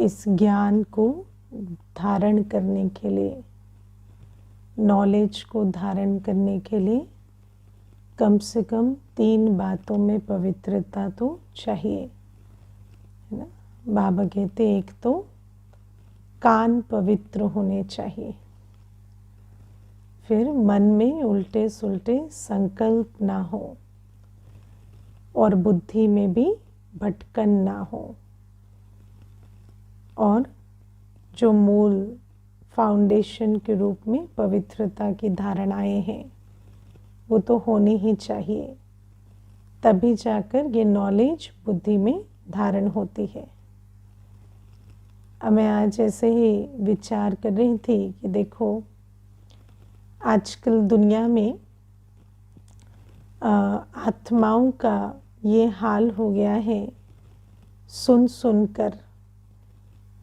इस ज्ञान को धारण करने के लिए, नॉलेज को धारण करने के लिए कम से कम 3 बातों में पवित्रता तो चाहिए, है ना। बाबा कहते एक तो कान पवित्र होने चाहिए, फिर मन में उल्टे सुल्टे संकल्प ना हो और बुद्धि में भी भटकन ना हो, और जो मूल फाउंडेशन के रूप में पवित्रता की धारणाएं हैं वो तो होनी ही चाहिए, तभी जाकर ये नॉलेज बुद्धि में धारण होती है। मैं आज ऐसे ही विचार कर रही थी कि देखो आजकल दुनिया में आत्माओं का ये हाल हो गया है सुन सुनकर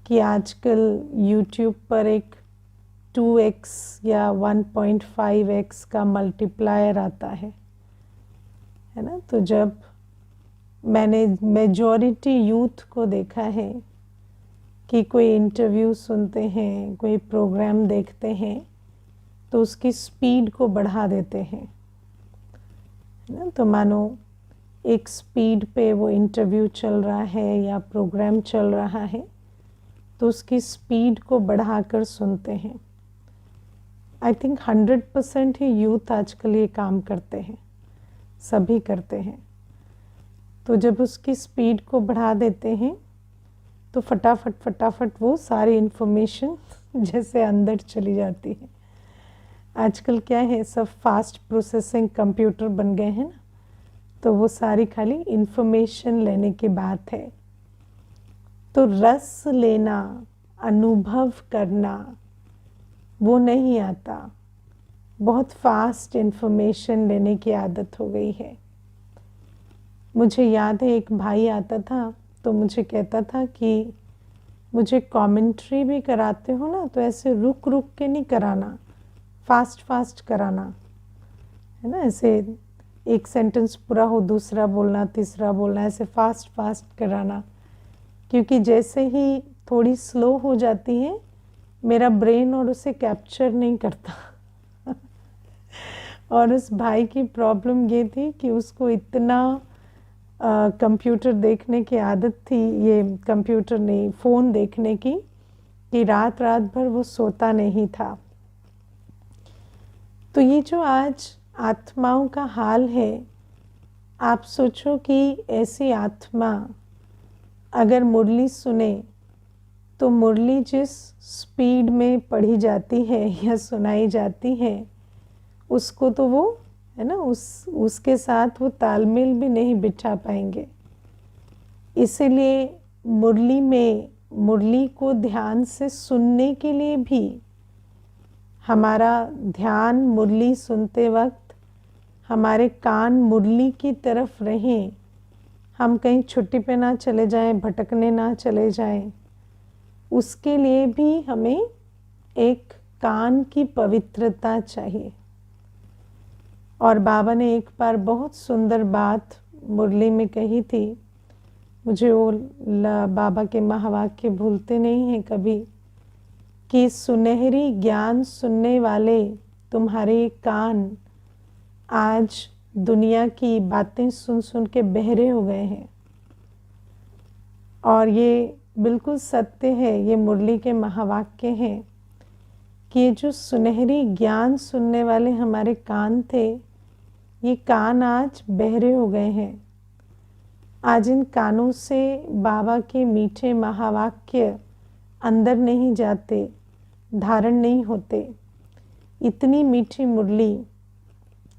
कि आजकल YouTube पर एक 2x या 1.5x का मल्टीप्लायर आता है ना। तो जब मैंने मेजॉरिटी यूथ को देखा है कि कोई इंटरव्यू सुनते हैं, कोई प्रोग्राम देखते हैं, तो उसकी स्पीड को बढ़ा देते हैं, है ना। तो मानो एक स्पीड पे वो इंटरव्यू चल रहा है या प्रोग्राम चल रहा है, तो उसकी स्पीड को बढ़ाकर सुनते हैं। आई थिंक 100% ही यूथ आजकल ये काम करते हैं, सभी करते हैं। तो जब उसकी स्पीड को बढ़ा देते हैं तो फटाफट वो सारी इन्फॉर्मेशन जैसे अंदर चली जाती है। आजकल क्या है, सब फास्ट प्रोसेसिंग कंप्यूटर बन गए हैं ना, तो वो सारी खाली इन्फॉर्मेशन लेने की बात है। तो रस लेना, अनुभव करना वो नहीं आता, बहुत फास्ट इन्फॉर्मेशन लेने की आदत हो गई है। मुझे याद है एक भाई आता था तो मुझे कहता था कि मुझे कमेंट्री भी कराते हो ना तो ऐसे रुक रुक के नहीं कराना, फास्ट फास्ट कराना, है ना। ऐसे एक सेंटेंस पूरा हो, दूसरा बोलना, तीसरा बोलना, ऐसे फास्ट फास्ट कराना, क्योंकि जैसे ही थोड़ी स्लो हो जाती है मेरा ब्रेन और उसे कैप्चर नहीं करता। और उस भाई की प्रॉब्लम ये थी कि उसको इतना कंप्यूटर देखने की आदत थी, ये कंप्यूटर नहीं फ़ोन देखने की, कि रात रात भर वो सोता नहीं था। तो ये जो आज आत्माओं का हाल है, आप सोचो कि ऐसी आत्मा अगर मुरली सुने तो मुरली जिस स्पीड में पढ़ी जाती है या सुनाई जाती है उसको तो वो, है ना, उसके साथ वो तालमेल भी नहीं बिठा पाएंगे। इसीलिए मुरली में मुरली को ध्यान से सुनने के लिए भी हमारा ध्यान मुरली सुनते वक्त हमारे कान मुरली की तरफ रहें, हम कहीं छुट्टी पे ना चले जाएं, भटकने ना चले जाएं, उसके लिए भी हमें एक कान की पवित्रता चाहिए। और बाबा ने एक बार बहुत सुंदर बात मुरली में कही थी, मुझे वो बाबा के महावाक्य भूलते नहीं हैं कभी, कि सुनहरी ज्ञान सुनने वाले तुम्हारे कान आज दुनिया की बातें सुन सुन के बहरे हो गए हैं। और ये बिल्कुल सत्य है, ये मुरली के महावाक्य हैं कि ये जो सुनहरी ज्ञान सुनने वाले हमारे कान थे, ये कान आज बहरे हो गए हैं। आज इन कानों से बाबा के मीठे महावाक्य अंदर नहीं जाते, धारण नहीं होते। इतनी मीठी मुरली,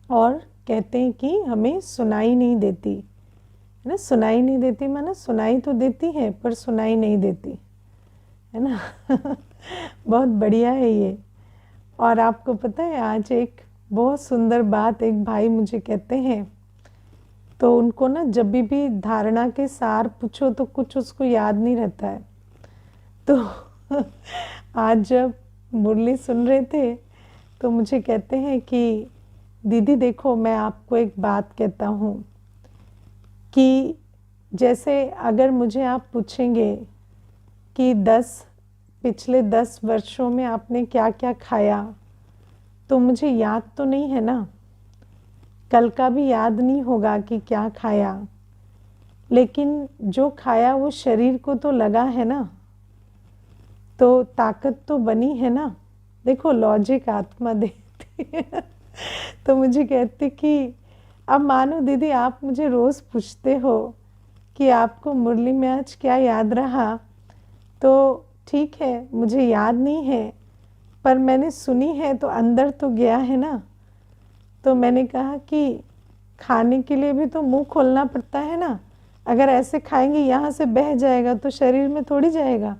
और कहते हैं कि हमें सुनाई नहीं देती, है ना। सुनाई नहीं देती माना सुनाई तो देती है पर सुनाई नहीं देती, है ना। बहुत बढ़िया है ये। और आपको पता है आज एक बहुत सुंदर बात एक भाई मुझे कहते हैं, तो उनको ना जब भी धारणा के सार पूछो तो कुछ उसको याद नहीं रहता है। तो आज जब मुरली सुन रहे थे तो मुझे कहते हैं कि दीदी देखो मैं आपको एक बात कहता हूँ कि जैसे अगर मुझे आप पूछेंगे कि पिछले 10 वर्षों में आपने क्या क्या खाया, तो मुझे याद तो नहीं है ना, कल का भी याद नहीं होगा कि क्या खाया, लेकिन जो खाया वो शरीर को तो लगा है ना, तो ताकत तो बनी है ना। देखो लॉजिक आत्मा देती है। तो मुझे कहती कि अब मानो दीदी आप मुझे रोज़ पूछते हो कि आपको मुरली में आज क्या याद रहा, तो ठीक है मुझे याद नहीं है, पर मैंने सुनी है तो अंदर तो गया है ना। तो मैंने कहा कि खाने के लिए भी तो मुंह खोलना पड़ता है ना, अगर ऐसे खाएंगे यहाँ से बह जाएगा तो शरीर में थोड़ी जाएगा,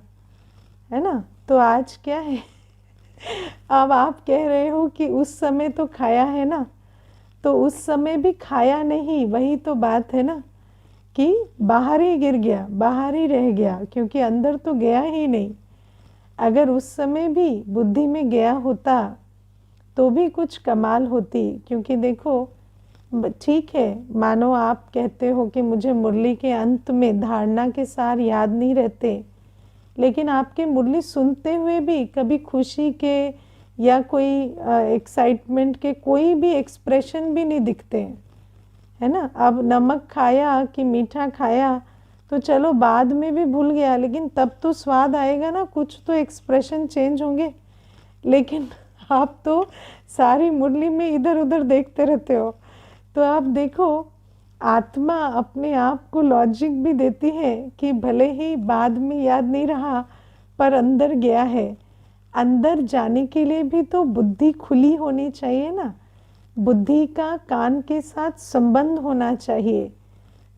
है ना। तो आज क्या है, अब आप कह रहे हो कि उस समय तो खाया है ना, तो उस समय भी खाया नहीं, वही तो बात है ना, कि बाहर ही गिर गया, बाहर ही रह गया, क्योंकि अंदर तो गया ही नहीं। अगर उस समय भी बुद्धि में गया होता तो भी कुछ कमाल होती, क्योंकि देखो ठीक है, मानो आप कहते हो कि मुझे मुरली के अंत में धारणा के सार याद नहीं रहते, लेकिन आपके मुरली सुनते हुए भी कभी खुशी के या कोई एक्साइटमेंट के कोई भी एक्सप्रेशन भी नहीं दिखते हैं, है ना। अब नमक खाया कि मीठा खाया तो चलो बाद में भी भूल गया, लेकिन तब तो स्वाद आएगा ना, कुछ तो एक्सप्रेशन चेंज होंगे। लेकिन आप तो सारी मुरली में इधर उधर देखते रहते हो। तो आप देखो आत्मा अपने आप को लॉजिक भी देती है कि भले ही बाद में याद नहीं रहा पर अंदर गया है। अंदर जाने के लिए भी तो बुद्धि खुली होनी चाहिए ना, बुद्धि का कान के साथ संबंध होना चाहिए।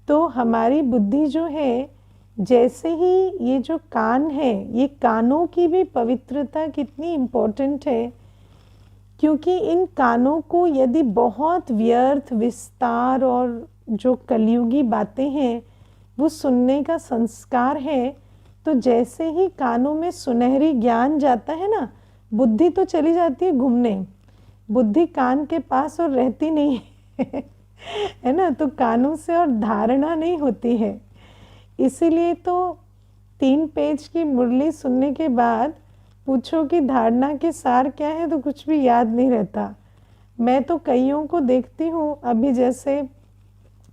तो हमारी बुद्धि जो है, जैसे ही ये जो कान है, ये कानों की भी पवित्रता कितनी इम्पोर्टेंट है, क्योंकि इन कानों को यदि बहुत व्यर्थ विस्तार और जो कलयुगी बातें हैं वो सुनने का संस्कार है, तो जैसे ही कानों में सुनहरी ज्ञान जाता है ना, बुद्धि तो चली जाती है घूमने, बुद्धि कान के पास और रहती नहीं है, है ना। तो कानों से और धारणा नहीं होती है। इसीलिए तो 3 पेज की मुरली सुनने के बाद पूछो कि धारणा के सार क्या है, तो कुछ भी याद नहीं रहता। मैं तो कईयों को देखती हूँ, अभी जैसे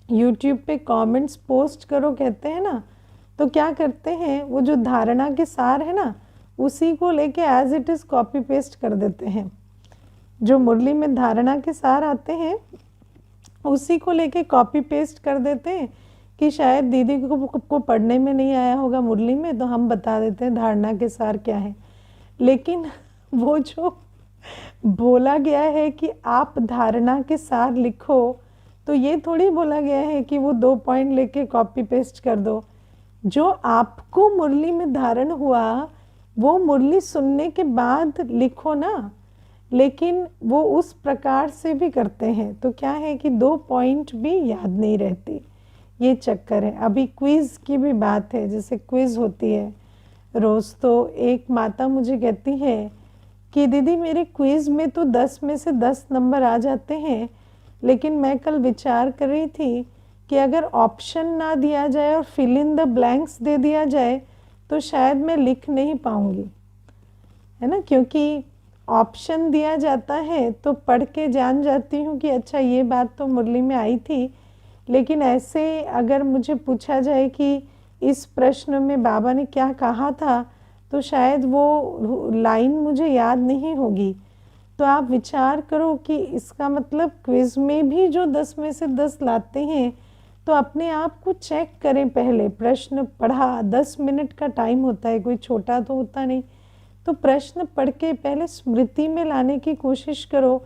YouTube पे कमेंट्स पोस्ट करो कहते हैं ना, तो क्या करते हैं, वो जो धारणा के सार है ना उसी को लेके as it is copy paste कर देते हैं। जो मुरली में धारणा के सार आते हैं उसी को लेके कॉपी पेस्ट कर देते हैं कि शायद दीदी को पढ़ने में नहीं आया होगा मुरली में, तो हम बता देते हैं धारणा के सार क्या है। लेकिन वो जो बोला गया है कि आप धारणा के सार लिखो, तो ये थोड़ी बोला गया है कि वो 2 पॉइंट लेके कॉपी पेस्ट कर दो। जो आपको मुरली में धारण हुआ वो मुरली सुनने के बाद लिखो ना, लेकिन वो उस प्रकार से भी करते हैं तो क्या है कि 2 पॉइंट भी याद नहीं रहती, ये चक्कर है। अभी क्विज़ की भी बात है, जैसे क्विज़ होती है रोज़, तो एक माता मुझे कहती है कि दीदी मेरे क्विज़ में तो 10 में से 10 नंबर आ जाते हैं, लेकिन मैं कल विचार कर रही थी कि अगर ऑप्शन ना दिया जाए और फिल इन द ब्लैंक्स दे दिया जाए तो शायद मैं लिख नहीं पाऊँगी, है ना। क्योंकि ऑप्शन दिया जाता है तो पढ़ के जान जाती हूँ कि अच्छा ये बात तो मुरली में आई थी, लेकिन ऐसे अगर मुझे पूछा जाए कि इस प्रश्न में बाबा ने क्या कहा था, तो शायद वो लाइन मुझे याद नहीं होगी। तो आप विचार करो कि इसका मतलब क्विज़ में भी जो 10 में से 10 लाते हैं, तो अपने आप को चेक करें। पहले प्रश्न पढ़ा, 10 मिनट का टाइम होता है, कोई छोटा तो होता नहीं, तो प्रश्न पढ़ के पहले स्मृति में लाने की कोशिश करो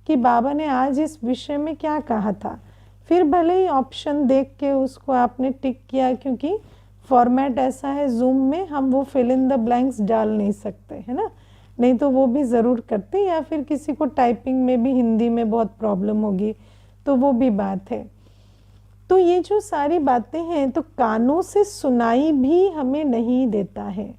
कि बाबा ने आज इस विषय में क्या कहा था। फिर भले ही ऑप्शन देख के उसको आपने टिक किया, क्योंकि फॉर्मेट ऐसा है जूम में, हम वो फिल इन द ब्लैंक्स डाल नहीं सकते, है ना। नहीं तो वो भी ज़रूर करते, या फिर किसी को टाइपिंग में भी हिंदी में बहुत प्रॉब्लम होगी, तो वो भी बात है। तो ये जो सारी बातें हैं, तो कानों से सुनाई भी हमें नहीं देता है।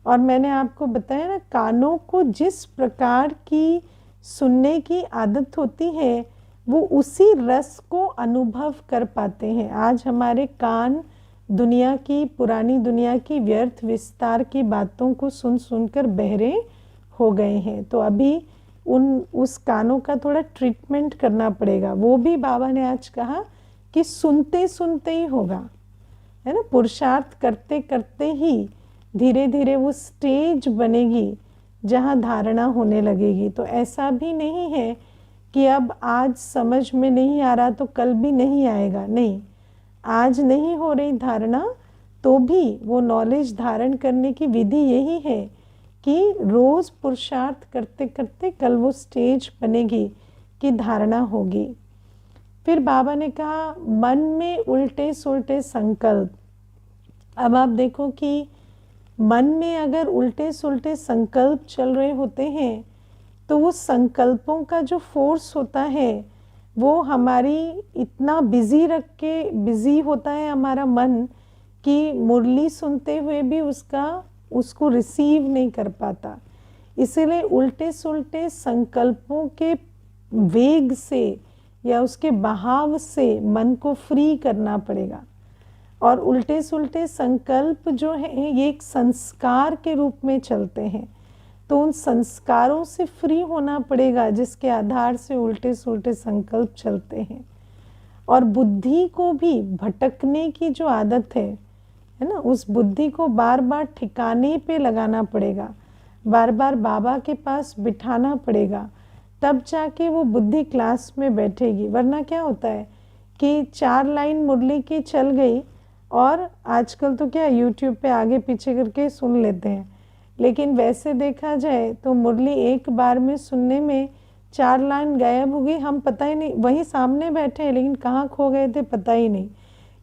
और मैंने आपको बताया ना, कानों को जिस प्रकार की सुनने की आदत होती है वो उसी रस को अनुभव कर पाते हैं। आज हमारे कान दुनिया की, पुरानी दुनिया की व्यर्थ विस्तार की बातों को सुन सुनकर बहरे हो गए हैं। तो अभी उस कानों का थोड़ा ट्रीटमेंट करना पड़ेगा। वो भी बाबा ने आज कहा कि सुनते सुनते ही होगा, है ना। पुरुषार्थ करते करते ही धीरे धीरे वो स्टेज बनेगी जहाँ धारणा होने लगेगी। तो ऐसा भी नहीं है कि अब आज समझ में नहीं आ रहा तो कल भी नहीं आएगा, नहीं। आज नहीं हो रही धारणा तो भी वो नॉलेज धारण करने की विधि यही है कि रोज़ पुरुषार्थ करते करते कल वो स्टेज बनेगी कि धारणा होगी। फिर बाबा ने कहा मन में उल्टे सुलटे संकल्प। अब आप देखो कि मन में अगर उल्टे सुलटे संकल्प चल रहे होते हैं तो वो संकल्पों का जो फोर्स होता है वो हमारी इतना बिजी होता है हमारा मन कि मुरली सुनते हुए भी उसको रिसीव नहीं कर पाता। इसीलिए उल्टे सुलटे संकल्पों के वेग से या उसके बहाव से मन को फ्री करना पड़ेगा। और उल्टे सुलटे संकल्प जो है ये एक संस्कार के रूप में चलते हैं, तो उन संस्कारों से फ्री होना पड़ेगा जिसके आधार से उल्टे सुलटे संकल्प चलते हैं। और बुद्धि को भी भटकने की जो आदत है ना, उस बुद्धि को बार बार ठिकाने पे लगाना पड़ेगा, बार बार बाबा के पास बिठाना पड़ेगा, तब जाके वो बुद्धि क्लास में बैठेगी। वरना क्या होता है कि 4 लाइन मुरली की चल गई और आजकल तो क्या यूट्यूब पे आगे पीछे करके सुन लेते हैं, लेकिन वैसे देखा जाए तो मुरली एक बार में सुनने में 4 लाइन गायब हो गई, हम पता ही नहीं, वहीं सामने बैठे हैं लेकिन कहाँ खो गए थे पता ही नहीं।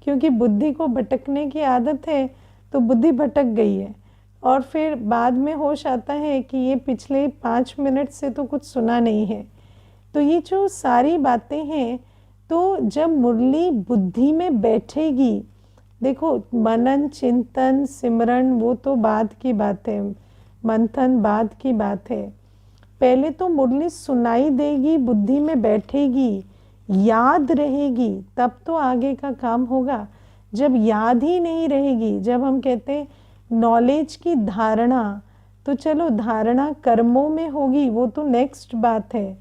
क्योंकि बुद्धि को भटकने की आदत है तो बुद्धि भटक गई है और फिर बाद में होश आता है कि ये पिछले 5 मिनट से तो कुछ सुना नहीं है। तो ये जो सारी बातें हैं, तो जब मुरली बुद्धि में बैठेगी, देखो मनन चिंतन सिमरन वो तो बाद की बात है, मंथन बाद की बात है। पहले तो मुरली सुनाई देगी, बुद्धि में बैठेगी, याद रहेगी, तब तो आगे का काम होगा। जब याद ही नहीं रहेगी, जब हम कहते हैं नॉलेज की धारणा, तो चलो धारणा कर्मों में होगी वो तो नेक्स्ट बात है,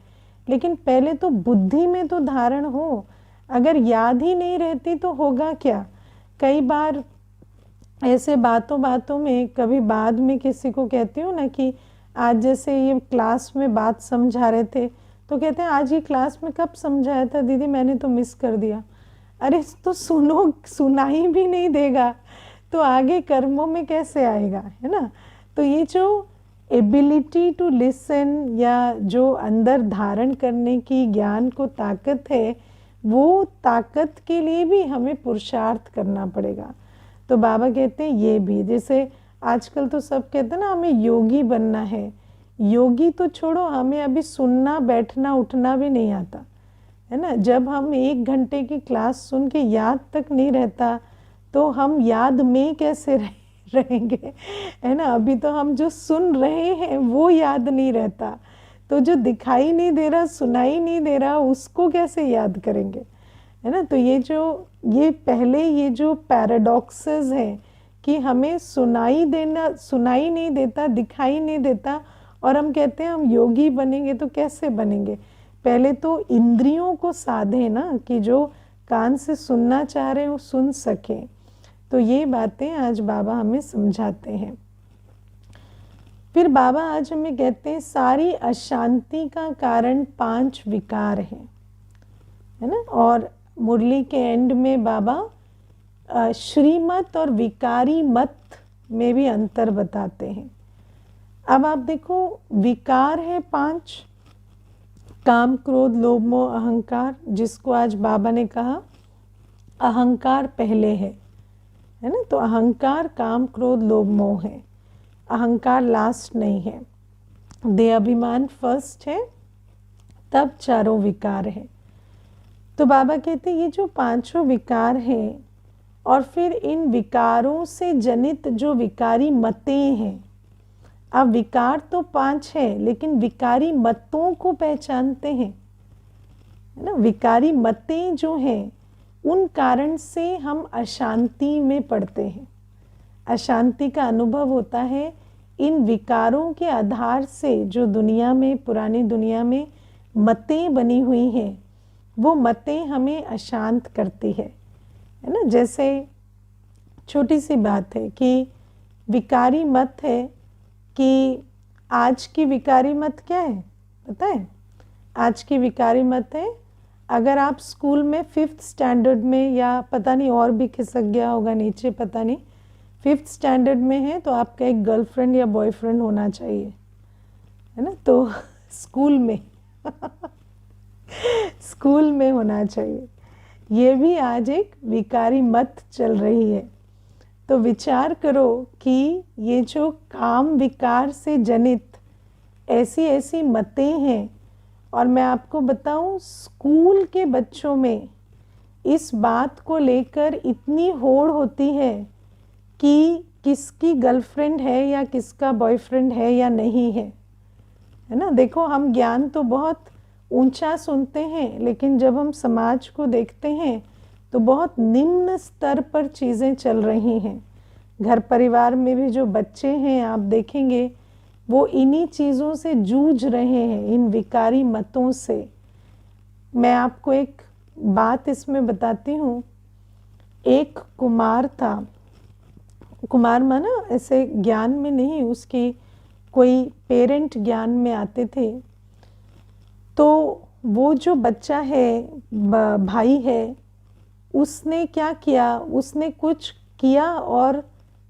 लेकिन पहले तो बुद्धि में तो धारण हो। अगर याद ही नहीं रहती तो होगा क्या। कई बार ऐसे बातों बातों में कभी बाद में किसी को कहती हूँ ना कि आज जैसे ये क्लास में बात समझा रहे थे तो कहते हैं आज ये क्लास में कब समझाया था दीदी, मैंने तो मिस कर दिया। अरे तो सुनो, सुनाई भी नहीं देगा तो आगे कर्मों में कैसे आएगा, है ना। तो ये जो एबिलिटी टू लिसन या जो अंदर धारण करने की ज्ञान को ताकत है, वो ताकत के लिए भी हमें पुरुषार्थ करना पड़ेगा। तो बाबा कहते हैं ये भी, जैसे आजकल तो सब कहते हैं ना हमें योगी बनना है, योगी तो छोड़ो, हमें अभी सुनना बैठना उठना भी नहीं आता, है ना। जब हम 1 घंटे की क्लास सुन के याद तक नहीं रहता तो हम याद में कैसे रहेंगे, है ना। अभी तो हम जो सुन रहे हैं वो याद नहीं रहता, तो जो दिखाई नहीं दे रहा, सुनाई नहीं दे रहा, उसको कैसे याद करेंगे, है ना। तो ये पहले ये जो पैराडॉक्सेस हैं कि हमें सुनाई नहीं देता, दिखाई नहीं देता, और हम कहते हैं हम योगी बनेंगे, तो कैसे बनेंगे। पहले तो इंद्रियों को साधे ना कि जो कान से सुनना चाह रहे हैं वो सुन सके। तो ये बातें आज बाबा हमें समझाते हैं। फिर बाबा आज हमें कहते हैं सारी अशांति का कारण 5 विकार हैं, है ना। और मुरली के एंड में बाबा श्रीमत और विकारी मत में भी अंतर बताते हैं। अब आप देखो विकार है 5, काम क्रोध लोभ मोह अहंकार, जिसको आज बाबा ने कहा अहंकार पहले है ना। तो अहंकार काम क्रोध लोभ मोह है, अहंकार लास्ट नहीं है। देह अभिमान फर्स्ट है, तब चारों विकार है। तो बाबा कहते हैं ये जो 5 विकार हैं और फिर इन विकारों से जनित जो विकारी मतें हैं। अब विकार तो 5 है लेकिन विकारी मतों को पहचानते हैं, है ना। विकारी मतें जो हैं उन कारण से हम अशांति में पड़ते हैं, अशांति का अनुभव होता है। इन विकारों के आधार से जो दुनिया में, पुरानी दुनिया में मतें बनी हुई हैं, वो मतें हमें अशांत करती है ना। जैसे छोटी सी बात है कि विकारी मत है कि आज की विकारी मत क्या है पता है? आज की विकारी मत है, अगर आप स्कूल में 5th स्टैंडर्ड में, या पता नहीं और भी खिसक गया होगा नीचे, पता नहीं, 5th स्टैंडर्ड में है तो आपका एक गर्लफ्रेंड या बॉयफ्रेंड होना चाहिए, है ना। तो स्कूल में स्कूल में होना चाहिए। ये भी आज एक विकारी मत चल रही है। तो विचार करो कि ये जो काम विकार से जनित ऐसी ऐसी मतें हैं, और मैं आपको बताऊं स्कूल के बच्चों में इस बात को लेकर इतनी होड़ होती है कि किसकी गर्लफ्रेंड है या किसका बॉयफ्रेंड है या नहीं है ना। देखो, हम ज्ञान तो बहुत ऊंचा सुनते हैं, लेकिन जब हम समाज को देखते हैं तो बहुत निम्न स्तर पर चीज़ें चल रही हैं। घर परिवार में भी जो बच्चे हैं आप देखेंगे वो इन्हीं चीज़ों से जूझ रहे हैं, इन विकारी मतों से। मैं आपको एक बात इसमें बताती हूँ। एक कुमार था, कुमार माना ऐसे ज्ञान में नहीं, उसकी कोई पेरेंट ज्ञान में आते थे। तो वो जो बच्चा है, भाई है, उसने क्या किया, उसने कुछ किया और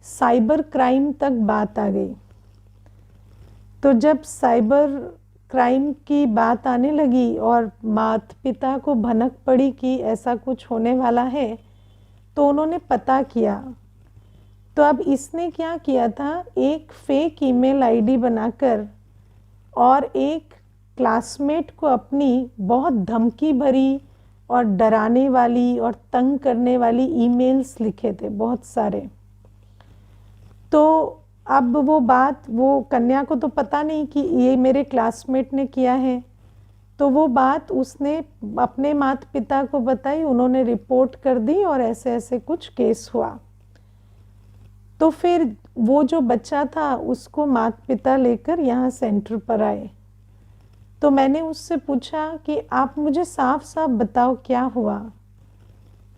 साइबर क्राइम तक बात आ गई। तो जब साइबर क्राइम की बात आने लगी और माता पिता को भनक पड़ी कि ऐसा कुछ होने वाला है, तो उन्होंने पता किया। तो अब इसने क्या किया था, एक फेक ईमेल आईडी बनाकर और एक क्लासमेट को अपनी बहुत धमकी भरी और डराने वाली और तंग करने वाली ईमेल्स लिखे थे बहुत सारे। तो अब वो बात, वो कन्या को तो पता नहीं कि ये मेरे क्लासमेट ने किया है। तो वो बात उसने अपने माता पिता को बताई, उन्होंने रिपोर्ट कर दी और ऐसे ऐसे कुछ केस हुआ। तो फिर वो जो बच्चा था उसको माता पिता लेकर यहाँ सेंटर पर आए। तो मैंने उससे पूछा कि आप मुझे साफ साफ बताओ क्या हुआ।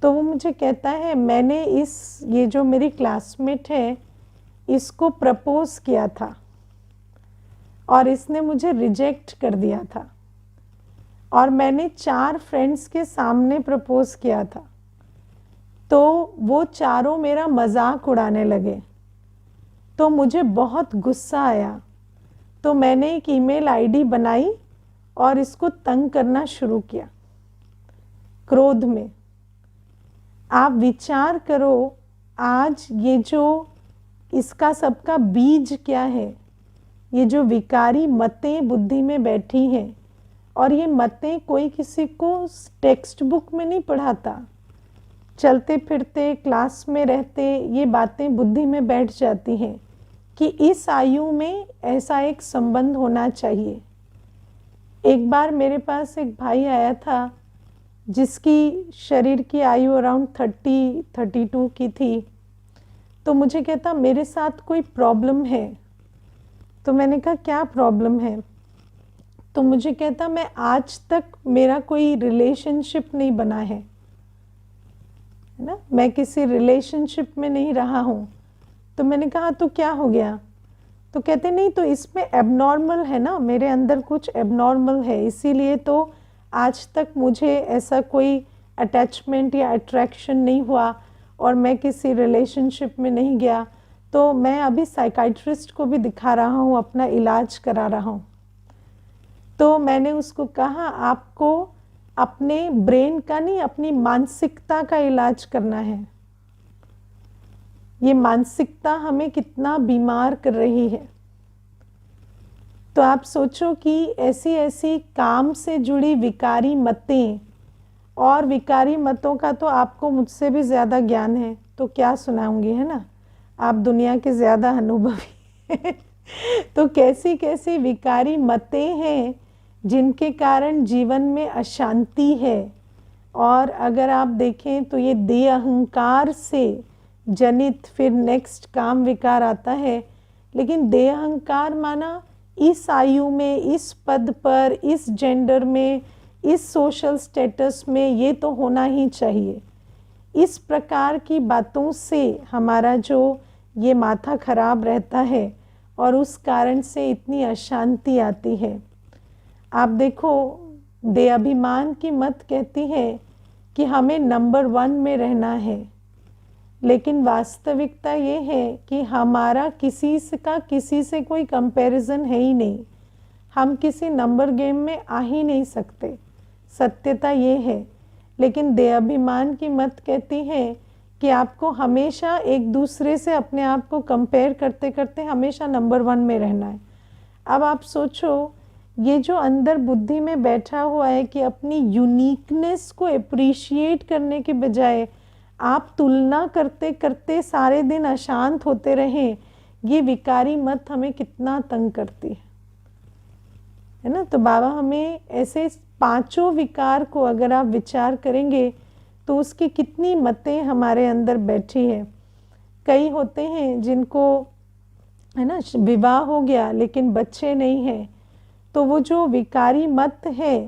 तो वो मुझे कहता है, मैंने ये जो मेरी क्लासमेट है इसको प्रपोज किया था और इसने मुझे रिजेक्ट कर दिया था, और मैंने 4 फ्रेंड्स के सामने प्रपोज किया था। तो वो चारों मेरा मजाक उड़ाने लगे। तो मुझे बहुत गुस्सा आया, तो मैंने एक ईमेल आईडी बनाई और इसको तंग करना शुरू किया क्रोध में। आप विचार करो, आज ये जो इसका सबका बीज क्या है, ये जो विकारी मतें बुद्धि में बैठी हैं। और ये मतें कोई किसी को टेक्स्ट बुक में नहीं पढ़ाता, चलते फिरते क्लास में रहते ये बातें बुद्धि में बैठ जाती हैं कि इस आयु में ऐसा एक संबंध होना चाहिए। एक बार मेरे पास एक भाई आया था जिसकी शरीर की आयु अराउंड 30-32 की थी। तो मुझे कहता, मेरे साथ कोई प्रॉब्लम है। तो मैंने कहा, क्या प्रॉब्लम है? तो मुझे कहता, मैं आज तक मेरा कोई रिलेशनशिप नहीं बना है ना, मैं किसी रिलेशनशिप में नहीं रहा हूँ। तो मैंने कहा, तो क्या हो गया? तो कहते, नहीं तो इसमें एबनॉर्मल है ना, मेरे अंदर कुछ एबनॉर्मल है, इसीलिए तो आज तक मुझे ऐसा कोई अटैचमेंट या अट्रैक्शन नहीं हुआ और मैं किसी रिलेशनशिप में नहीं गया। तो मैं अभी साइकाइट्रिस्ट को भी दिखा रहा हूँ, अपना इलाज करा रहा हूँ। तो मैंने उसको कहा, आपको अपने ब्रेन का नहीं, अपनी मानसिकता का इलाज करना है। ये मानसिकता हमें कितना बीमार कर रही है। तो आप सोचो कि ऐसी ऐसी काम से जुड़ी विकारी मतें, और विकारी मतों का तो आपको मुझसे भी ज़्यादा ज्ञान है, तो क्या सुनाऊंगी, है ना, आप दुनिया के ज़्यादा अनुभवी हैं। तो कैसी कैसी विकारी मतें हैं जिनके कारण जीवन में अशांति है, और अगर आप देखें तो ये देह अहंकार से जनित फिर नेक्स्ट काम विकार आता है। लेकिन देह अहंकार माना इस आयु में, इस पद पर, इस जेंडर में, इस सोशल स्टेटस में ये तो होना ही चाहिए। इस प्रकार की बातों से हमारा जो ये माथा खराब रहता है और उस कारण से इतनी अशांति आती है। आप देखो, देहाभिमान की मत कहती है कि हमें नंबर 1 में रहना है, लेकिन वास्तविकता ये है कि हमारा किसी से कोई कंपैरिजन है ही नहीं। हम किसी नंबर गेम में आ ही नहीं सकते, सत्यता ये है। लेकिन देहाभिमान की मत कहती है कि आपको हमेशा एक दूसरे से अपने आप को कंपेयर करते करते हमेशा नंबर 1 में रहना है। अब आप सोचो, ये जो अंदर बुद्धि में बैठा हुआ है कि अपनी यूनिकनेस को अप्रिशिएट करने के बजाय आप तुलना करते करते सारे दिन अशांत होते रहें, ये विकारी मत हमें कितना तंग करती है ना। तो बाबा हमें ऐसे 5 विकार को अगर आप विचार करेंगे तो उसकी कितनी मतें हमारे अंदर बैठी है। कई होते हैं जिनको है ना विवाह हो गया लेकिन बच्चे नहीं हैं, तो वो जो विकारी मत है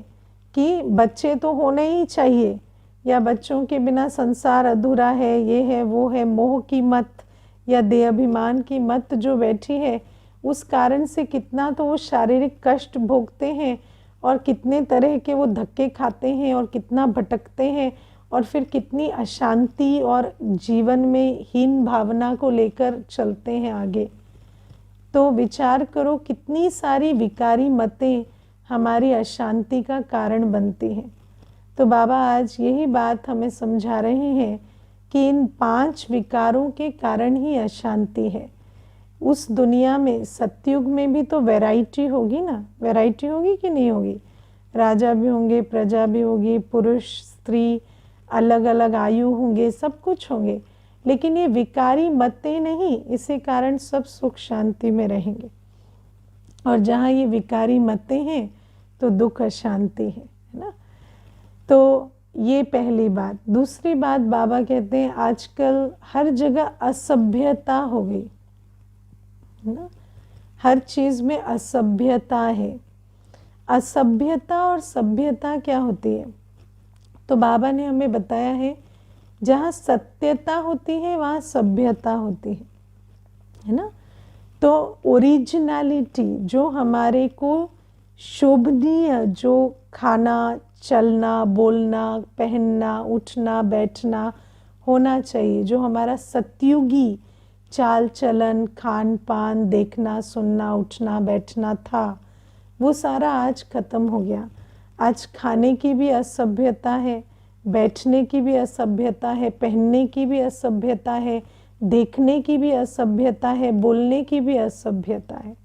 कि बच्चे तो होने ही चाहिए या बच्चों के बिना संसार अधूरा है, ये है वो है, मोह की मत या देहाभिमान की मत जो बैठी है, उस कारण से कितना तो वो शारीरिक कष्ट भोगते हैं और कितने तरह के वो धक्के खाते हैं और कितना भटकते हैं और फिर कितनी अशांति और जीवन में हीन भावना को लेकर चलते हैं आगे। तो विचार करो कितनी सारी विकारी मतें हमारी अशांति का कारण बनती हैं। तो बाबा आज यही बात हमें समझा रहे हैं कि इन 5 विकारों के कारण ही अशांति है। उस दुनिया में सतयुग में भी तो वैरायटी होगी ना, वैरायटी होगी कि नहीं होगी? राजा भी होंगे, प्रजा भी होगी, पुरुष स्त्री अलग अलग आयु होंगे, सब कुछ होंगे, लेकिन ये विकारी मतें नहीं, इसी कारण सब सुख शांति में रहेंगे। और जहाँ ये विकारी मतें हैं तो दुख अशांति है ना। तो ये पहली बात। दूसरी बात बाबा कहते हैं आजकल हर जगह असभ्यता हो गई ना, हर चीज़ में असभ्यता है। असभ्यता और सभ्यता क्या होती है? तो बाबा ने हमें बताया है जहाँ सत्यता होती है वहाँ सभ्यता होती है ना। तो ओरिजिनलिटी जो हमारे को शोभनीय, जो खाना, चलना, बोलना, पहनना, उठना, बैठना होना चाहिए, जो हमारा सतयुगी चाल चलन, खान पान, देखना, सुनना, उठना, बैठना था, वो सारा आज ख़त्म हो गया। आज खाने की भी असभ्यता है, बैठने की भी असभ्यता है, पहनने की भी असभ्यता है, देखने की भी असभ्यता है, बोलने की भी असभ्यता है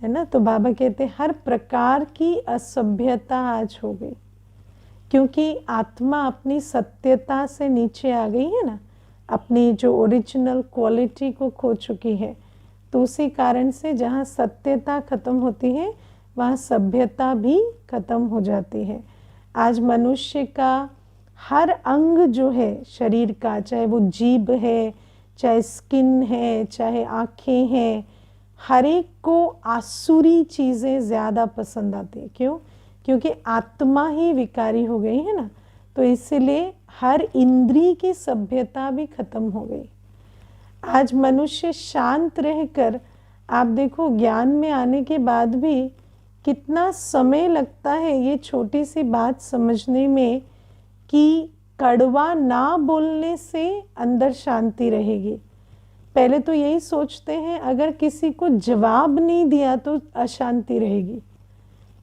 ना। तो बाबा कहते हर प्रकार की असभ्यता आज हो गई, क्योंकि आत्मा अपनी सत्यता से नीचे आ गई है ना, अपनी जो ओरिजिनल क्वालिटी को खो चुकी है। तो उसी कारण से जहाँ सत्यता खत्म होती है वहाँ सभ्यता भी खत्म हो जाती है। आज मनुष्य का हर अंग जो है शरीर का, चाहे वो जीभ है, चाहे स्किन है, चाहे आँखें हैं, हर एक को आसुरी चीज़ें ज़्यादा पसंद आती है। क्यों? क्योंकि आत्मा ही विकारी हो गई है ना। तो इसलिए हर इंद्रिय की सभ्यता भी खत्म हो गई। आज मनुष्य शांत रहकर, आप देखो ज्ञान में आने के बाद भी कितना समय लगता है ये छोटी सी बात समझने में कि कड़वा ना बोलने से अंदर शांति रहेगी। पहले तो यही सोचते हैं अगर किसी को जवाब नहीं दिया तो अशांति रहेगी,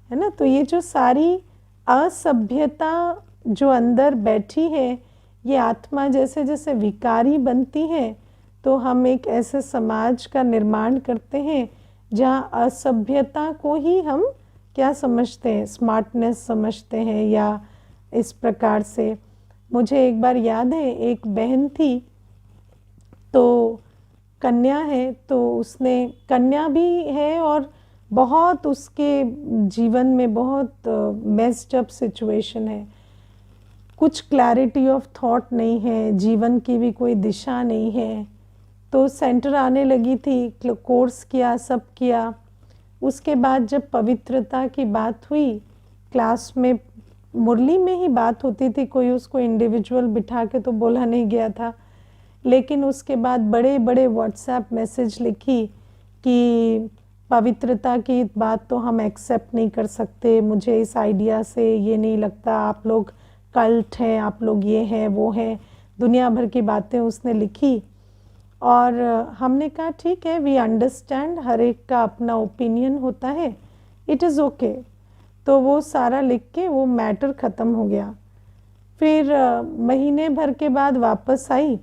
है ना। तो ये जो सारी असभ्यता जो अंदर बैठी है, ये आत्मा जैसे जैसे विकारी बनती है तो हम एक ऐसे समाज का निर्माण करते हैं जहाँ असभ्यता को ही हम क्या समझते हैं, स्मार्टनेस समझते हैं या इस प्रकार से। मुझे एक बार याद है, एक बहन थी तो कन्या है, तो उसने, कन्या भी है और बहुत उसके जीवन में बहुत मेस्ड अप सिचुएशन है। कुछ क्लैरिटी ऑफ थॉट नहीं है, जीवन की भी कोई दिशा नहीं है। तो सेंटर आने लगी थी, कोर्स किया, सब किया। उसके बाद जब पवित्रता की बात हुई, क्लास में मुरली में ही बात होती थी, कोई उसको इंडिविजुअल बिठा के तो बोला नहीं गया था। लेकिन उसके बाद बड़े बड़े व्हाट्सएप मैसेज लिखी कि पवित्रता की बात तो हम एक्सेप्ट नहीं कर सकते, मुझे इस आइडिया से ये नहीं लगता, आप लोग कल्ट हैं, आप लोग ये हैं वो हैं, दुनिया भर की बातें उसने लिखी। और हमने कहा ठीक है, वी अंडरस्टैंड, हर एक का अपना ओपिनियन होता है, इट इज़ ओके। तो वो सारा लिख के वो मैटर ख़त्म हो गया। फिर महीने भर के बाद वापस आई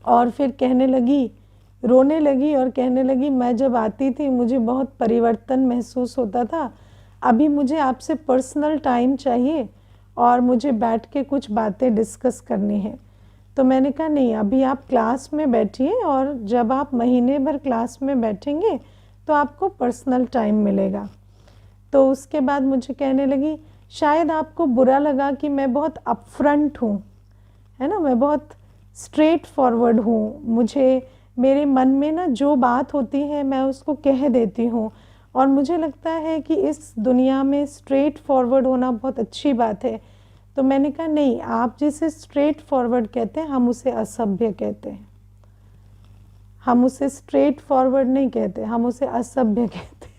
और फिर कहने लगी, रोने लगी और कहने लगी, मैं जब आती थी मुझे बहुत परिवर्तन महसूस होता था, अभी मुझे आपसे पर्सनल टाइम चाहिए और मुझे बैठ के कुछ बातें डिस्कस करनी है। तो मैंने कहा नहीं, अभी आप क्लास में बैठिए और जब आप महीने भर क्लास में बैठेंगे तो आपको पर्सनल टाइम मिलेगा। तो उसके बाद मुझे कहने लगी, शायद आपको बुरा लगा कि मैं बहुत अपफ्रंट हूँ, है ना, मैं बहुत स्ट्रेट फॉरवर्ड हूँ, मुझे मेरे मन में ना जो बात होती है मैं उसको कह देती हूँ, और मुझे लगता है कि इस दुनिया में स्ट्रेट फॉरवर्ड होना बहुत अच्छी बात है। तो मैंने कहा नहीं, आप जिसे स्ट्रेट फॉरवर्ड कहते हैं हम उसे असभ्य कहते हैं, हम उसे स्ट्रेट फॉरवर्ड नहीं कहते, हम उसे असभ्य कहते हैं।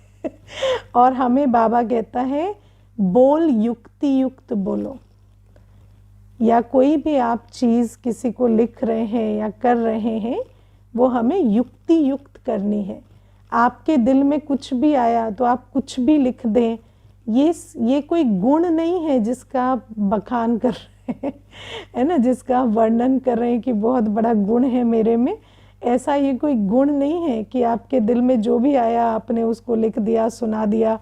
और हमें बाबा कहता है, बोल युक्ति युक्त बोलो। या कोई भी आप चीज़ किसी को लिख रहे हैं या कर रहे हैं, वो हमें युक्ति युक्त करनी है। आपके दिल में कुछ भी आया तो आप कुछ भी लिख दें, ये कोई गुण नहीं है जिसका आप बखान कर रहे हैं, है ना, जिसका आप वर्णन कर रहे हैं कि बहुत बड़ा गुण है मेरे में। ऐसा ये कोई गुण नहीं है कि आपके दिल में जो भी आया आपने उसको लिख दिया, सुना दिया,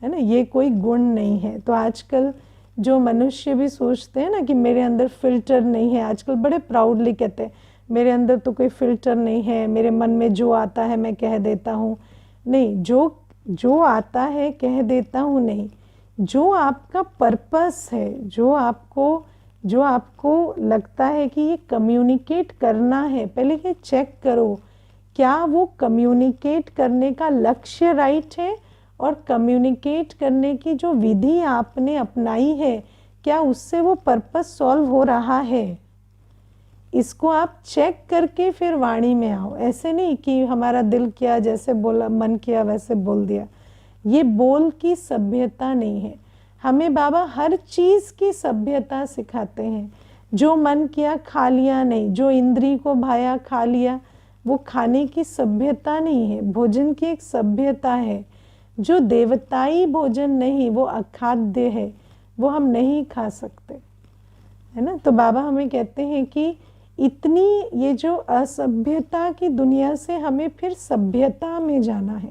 है ना, ये कोई गुण नहीं है। तो आजकल जो मनुष्य भी सोचते हैं ना कि मेरे अंदर फ़िल्टर नहीं है, आजकल बड़े प्राउडली कहते हैं मेरे अंदर तो कोई फ़िल्टर नहीं है, मेरे मन में जो आता है मैं कह देता हूँ। नहीं, जो आता है कह देता हूँ नहीं, जो आपका पर्पस है, जो आपको लगता है कि ये कम्युनिकेट करना है, पहले ये चेक करो क्या वो कम्युनिकेट करने का लक्ष्य राइट है, और कम्युनिकेट करने की जो विधि आपने अपनाई है क्या उससे वो पर्पस सॉल्व हो रहा है। इसको आप चेक करके फिर वाणी में आओ। ऐसे नहीं कि हमारा दिल किया जैसे बोला, मन किया वैसे बोल दिया। ये बोल की सभ्यता नहीं है। हमें बाबा हर चीज़ की सभ्यता सिखाते हैं। जो मन किया खा लिया नहीं, जो इंद्री को भाया खा लिया, वो खाने की सभ्यता नहीं है, भोजन की एक सभ्यता है। जो देवताई भोजन नहीं, वो अखाद्य है, वो हम नहीं खा सकते, है ना। तो बाबा हमें कहते हैं कि इतनी ये जो असभ्यता की दुनिया से हमें फिर सभ्यता में जाना है।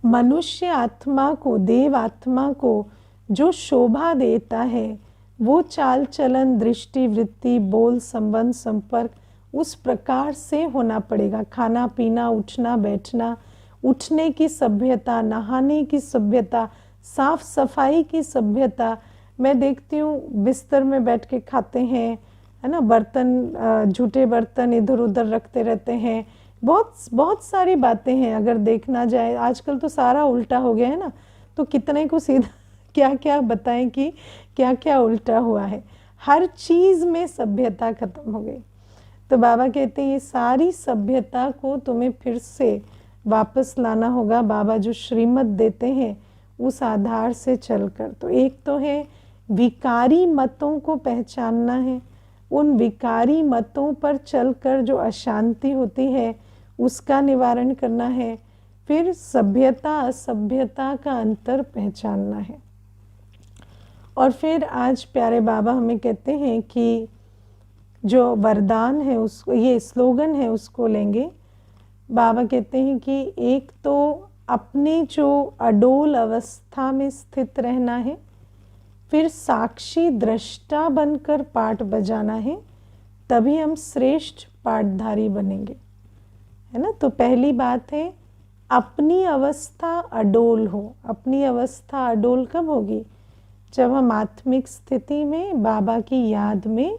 मनुष्य आत्मा को, देव आत्मा को जो शोभा देता है वो चाल चलन, दृष्टि, वृत्ति, बोल, संबंध, संपर्क उस प्रकार से होना पड़ेगा। खाना पीना, उठना बैठना, उठने की सभ्यता, नहाने की सभ्यता, साफ सफाई की सभ्यता। मैं देखती हूँ बिस्तर में बैठ के खाते हैं, है ना, बर्तन, झूठे बर्तन इधर उधर रखते रहते हैं। बहुत सारी बातें हैं अगर देखना जाए। आजकल तो सारा उल्टा हो गया है ना, तो कितने को सीधा क्या क्या बताएं कि क्या क्या उल्टा हुआ है। हर चीज़ में सभ्यता खत्म हो गई। तो बाबा कहते हैं ये सारी सभ्यता को तुम्हें फिर से वापस लाना होगा। बाबा जो श्रीमत देते हैं उस आधार से चलकर। तो एक तो है विकारी मतों को पहचानना है, उन विकारी मतों पर चलकर जो अशांति होती है उसका निवारण करना है। फिर सभ्यता असभ्यता का अंतर पहचानना है। और फिर आज प्यारे बाबा हमें कहते हैं कि जो वरदान है उसको, ये स्लोगन है उसको लेंगे। बाबा कहते हैं कि एक तो अपने जो अडोल अवस्था में स्थित रहना है, फिर साक्षी दृष्टा बनकर पाठ बजाना है, तभी हम श्रेष्ठ पाठधारी बनेंगे, है ना। तो पहली बात है अपनी अवस्था अडोल हो। अपनी अवस्था अडोल कब होगी? जब हम आत्मिक स्थिति में बाबा की याद में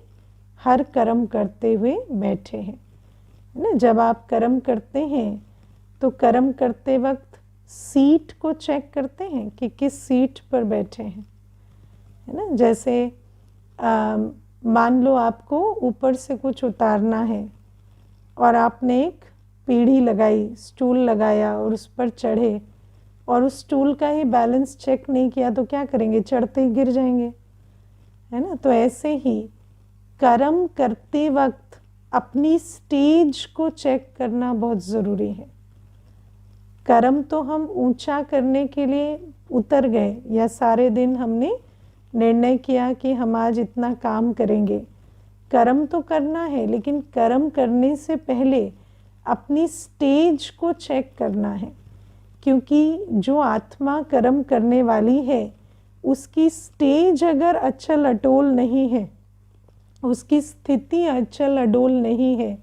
हर कर्म करते हुए बैठे हैं, है ना। जब आप कर्म करते हैं तो कर्म करते वक्त सीट को चेक करते हैं कि किस सीट पर बैठे हैं, है ना। जैसे मान लो आपको ऊपर से कुछ उतारना है और आपने एक पीढ़ी लगाई, स्टूल लगाया और उस पर चढ़े और उस स्टूल का ही बैलेंस चेक नहीं किया तो क्या करेंगे, चढ़ते ही गिर जाएंगे, है ना। तो ऐसे ही कर्म करते वक्त अपनी स्टेज को चेक करना बहुत ज़रूरी है। कर्म तो हम ऊंचा करने के लिए उतर गए, या सारे दिन हमने निर्णय किया कि हम आज इतना काम करेंगे। कर्म तो करना है, लेकिन कर्म करने से पहले अपनी स्टेज को चेक करना है, क्योंकि जो आत्मा कर्म करने वाली है उसकी स्टेज अगर अचल अटोल नहीं है, उसकी स्थिति अचल अडोल नहीं है,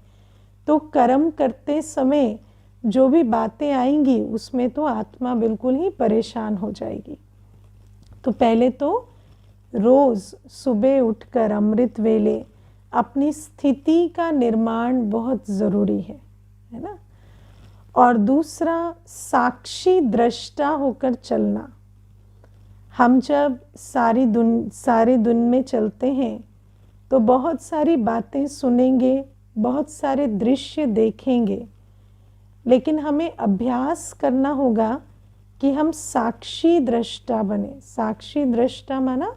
तो कर्म करते समय जो भी बातें आएंगी उसमें तो आत्मा बिल्कुल ही परेशान हो जाएगी। तो पहले तो रोज़ सुबह उठकर अमृत वेले अपनी स्थिति का निर्माण बहुत ज़रूरी है ना। और दूसरा, साक्षी दृष्टा होकर चलना। हम जब सारे दिन में चलते हैं तो बहुत सारी बातें सुनेंगे, बहुत सारे दृश्य देखेंगे, लेकिन हमें अभ्यास करना होगा कि हम साक्षी दृष्टा बने। साक्षी दृष्टा माना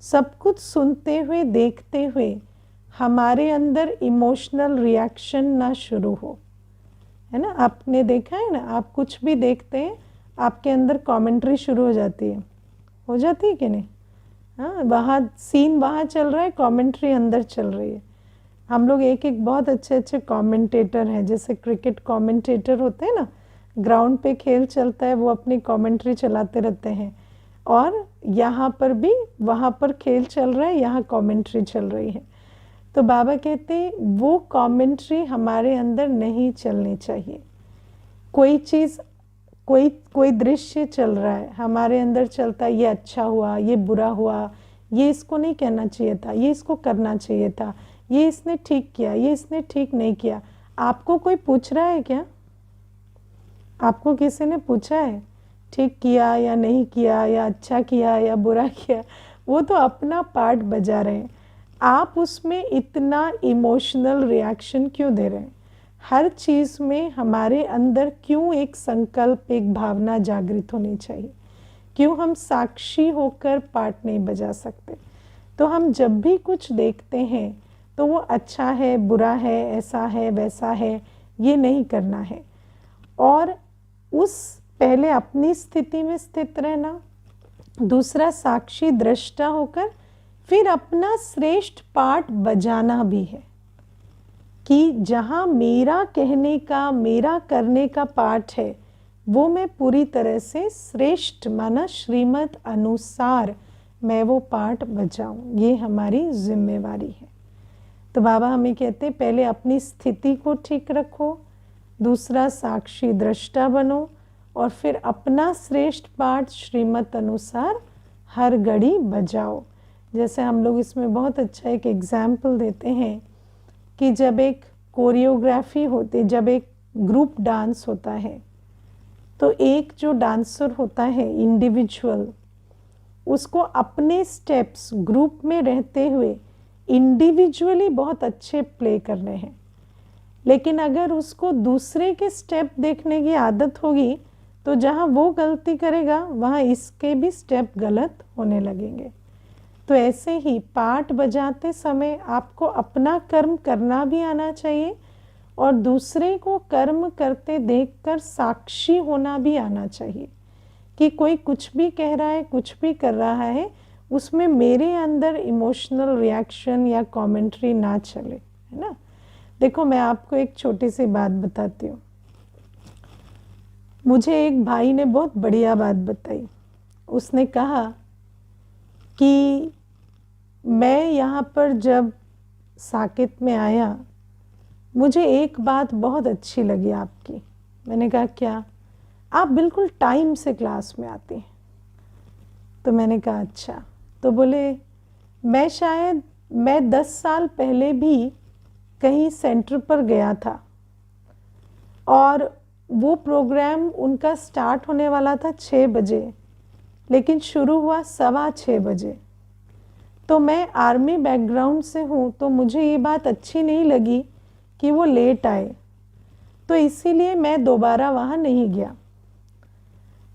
सब कुछ सुनते हुए, देखते हुए हमारे अंदर इमोशनल रिएक्शन ना शुरू हो, है ना। आपने देखा है ना, आप कुछ भी देखते हैं आपके अंदर कमेंट्री शुरू हो जाती है कि नहीं। हाँ, वहाँ सीन वहाँ चल रहा है, कमेंट्री अंदर चल रही है। हम लोग एक एक बहुत अच्छे अच्छे कमेंटेटर हैं, जैसे क्रिकेट कमेंटेटर होते हैं ना, ग्राउंड पे खेल चलता है वो अपनी कमेंट्री चलाते रहते हैं, और यहाँ पर भी वहाँ पर खेल चल रहा है, यहाँ कमेंट्री चल रही है। तो बाबा कहते हैं वो कमेंट्री हमारे अंदर नहीं चलनी चाहिए। कोई चीज़, कोई दृश्य चल रहा है, हमारे अंदर चलता है ये अच्छा हुआ, ये बुरा हुआ, ये इसको नहीं कहना चाहिए था, ये इसको करना चाहिए था, ये इसने ठीक किया, ये इसने ठीक नहीं किया। आपको कोई पूछ रहा है क्या? आपको किसी ने पूछा है ठीक किया या नहीं किया, या अच्छा किया या बुरा किया? वो तो अपना पार्ट बजा रहे हैं। आप उसमें इतना इमोशनल रिएक्शन क्यों दे रहे हैं? हर चीज़ में हमारे अंदर क्यों एक संकल्प, एक भावना जागृत होनी चाहिए? क्यों हम साक्षी होकर पार्ट नहीं बजा सकते? तो हम जब भी कुछ देखते हैं तो वो अच्छा है, बुरा है, ऐसा है, वैसा है, ये नहीं करना है। और उस पहले अपनी स्थिति में स्थित रहना, दूसरा साक्षी दृष्टा होकर फिर अपना श्रेष्ठ पार्ट बजाना भी है, कि जहाँ मेरा कहने का, मेरा करने का पार्ट है वो मैं पूरी तरह से श्रेष्ठ माना श्रीमत अनुसार मैं वो पार्ट बजाऊं। ये हमारी जिम्मेवारी है। तो बाबा हमें कहते हैं पहले अपनी स्थिति को ठीक रखो, दूसरा साक्षी दृष्टा बनो, और फिर अपना श्रेष्ठ पार्ट श्रीमत अनुसार हर घड़ी बजाओ। जैसे हम लोग इसमें बहुत अच्छा एक एग्जाम्पल देते हैं कि जब एक कोरियोग्राफी होती, जब एक ग्रुप डांस होता है, तो एक जो डांसर होता है इंडिविजुअल, उसको अपने स्टेप्स ग्रुप में रहते हुए इंडिविजुअली बहुत अच्छे प्ले करने हैं। लेकिन अगर उसको दूसरे के स्टेप देखने की आदत होगी तो जहाँ वो गलती करेगा वहाँ इसके भी स्टेप गलत होने लगेंगे। तो ऐसे ही पार्ट बजाते समय आपको अपना कर्म करना भी आना चाहिए और दूसरे को कर्म करते देखकर साक्षी होना भी आना चाहिए, कि कोई कुछ भी कह रहा है, कुछ भी कर रहा है, उसमें मेरे अंदर इमोशनल रिएक्शन या कमेंट्री ना चले, है ना। देखो मैं आपको एक छोटी सी बात बताती हूँ। मुझे एक भाई ने बहुत बढ़िया बात बताई। उसने कहा कि मैं यहाँ पर जब साकेत में आया, मुझे एक बात बहुत अच्छी लगी आपकी। मैंने कहा क्या? आप बिल्कुल टाइम से क्लास में आते हैं। तो मैंने कहा अच्छा। तो बोले मैं 10 साल पहले भी कहीं सेंटर पर गया था और वो प्रोग्राम उनका स्टार्ट होने वाला था 6 बजे, लेकिन शुरू हुआ 6:15 बजे। तो मैं आर्मी बैकग्राउंड से हूँ, तो मुझे ये बात अच्छी नहीं लगी कि वो लेट आए, तो इसीलिए मैं दोबारा वहाँ नहीं गया।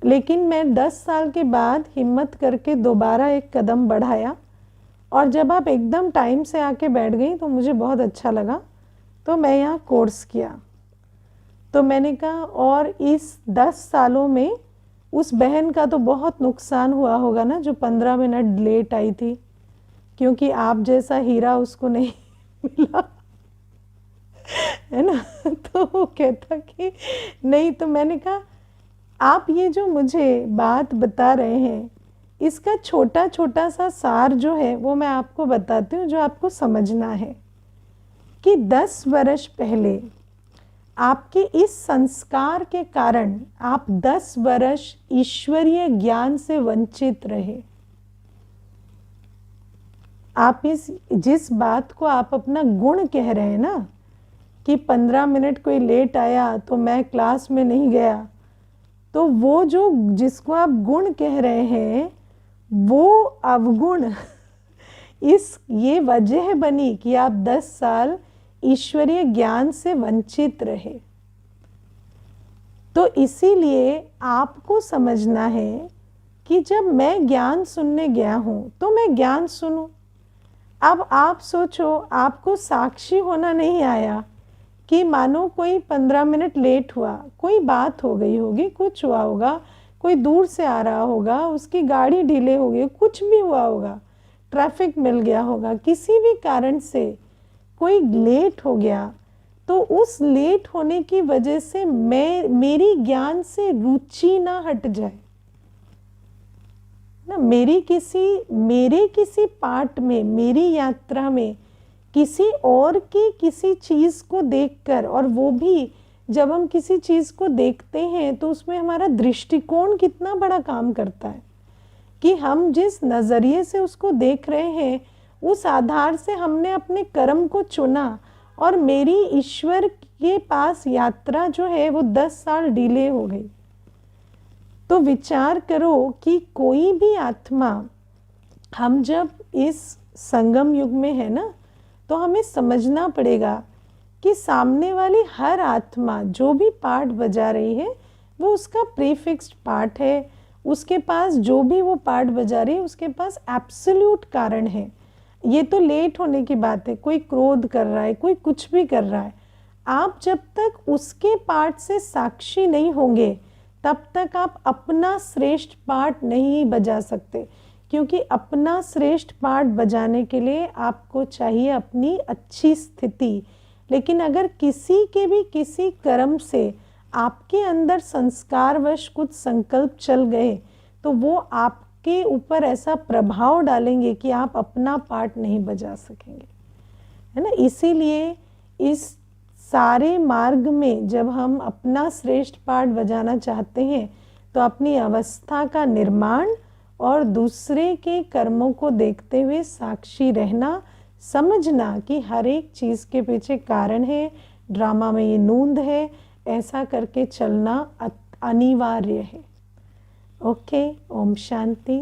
लेकिन मैं 10 साल के बाद हिम्मत करके दोबारा एक कदम बढ़ाया, और जब आप एकदम टाइम से आके बैठ गई तो मुझे बहुत अच्छा लगा, तो मैं यहाँ कोर्स किया। तो मैंने कहा, और इस 10 सालों में उस बहन का तो बहुत नुकसान हुआ होगा ना, जो 15 मिनट लेट आई थी, क्योंकि आप जैसा हीरा उसको नहीं मिला, है ना। तो वो कहता कि नहीं, तो मैंने कहा आप ये जो मुझे बात बता रहे हैं, इसका छोटा छोटा सा सार जो है वो मैं आपको बताती हूँ, जो आपको समझना है कि 10 वर्ष पहले आपके इस संस्कार के कारण आप 10 वर्ष ईश्वरीय ज्ञान से वंचित रहे। आप जिस बात को आप अपना गुण कह रहे हैं ना, कि 15 मिनट कोई लेट आया तो मैं क्लास में नहीं गया, तो वो जो जिसको आप गुण कह रहे हैं, वो अवगुण ये वजह बनी कि आप 10 साल ईश्वरीय ज्ञान से वंचित रहे। तो इसीलिए आपको समझना है कि जब मैं ज्ञान सुनने गया हूं तो मैं ज्ञान सुनूं। अब आप सोचो, आपको साक्षी होना नहीं आया कि मानो कोई 15 मिनट लेट हुआ, कोई बात हो गई होगी, कुछ हुआ होगा, कोई दूर से आ रहा होगा, उसकी गाड़ी डिले हो गई, कुछ भी हुआ होगा, ट्रैफिक मिल गया होगा, किसी भी कारण से कोई लेट हो गया, तो उस लेट होने की वजह से मेरी ज्ञान से रुचि ना हट जाए ना। मेरे किसी पार्ट में, मेरी यात्रा में किसी और की किसी चीज़ को देखकर, और वो भी जब हम किसी चीज़ को देखते हैं तो उसमें हमारा दृष्टिकोण कितना बड़ा काम करता है, कि हम जिस नज़रिए से उसको देख रहे हैं, उस आधार से हमने अपने कर्म को चुना, और मेरी ईश्वर के पास यात्रा जो है वो 10 साल डिले हो गई। तो विचार करो कि कोई भी आत्मा, हम जब इस संगम युग में है ना, तो हमें समझना पड़ेगा कि सामने वाली हर आत्मा जो भी पार्ट बजा रही है, वो उसका प्रीफिक्स्ड पार्ट है। उसके पास जो भी वो पार्ट बजा रही है, उसके पास एब्सोल्यूट कारण है। ये तो लेट होने की बात है, कोई क्रोध कर रहा है, कोई कुछ भी कर रहा है, आप जब तक उसके पार्ट से साक्षी नहीं होंगे, तब तक आप अपना श्रेष्ठ पार्ट नहीं बजा सकते। क्योंकि अपना श्रेष्ठ पार्ट बजाने के लिए आपको चाहिए अपनी अच्छी स्थिति। लेकिन अगर किसी कर्म से आपके अंदर संस्कारवश कुछ संकल्प चल गए, तो वो आपके ऊपर ऐसा प्रभाव डालेंगे कि आप अपना पार्ट नहीं बजा सकेंगे, है ना। इसीलिए इस सारे मार्ग में जब हम अपना श्रेष्ठ पार्ट बजाना चाहते हैं, तो अपनी अवस्था का निर्माण और दूसरे के कर्मों को देखते हुए साक्षी रहना, समझना कि हर एक चीज़ के पीछे कारण है, ड्रामा में ये नूंद है, ऐसा करके चलना अनिवार्य है। ओके, ओम शांति।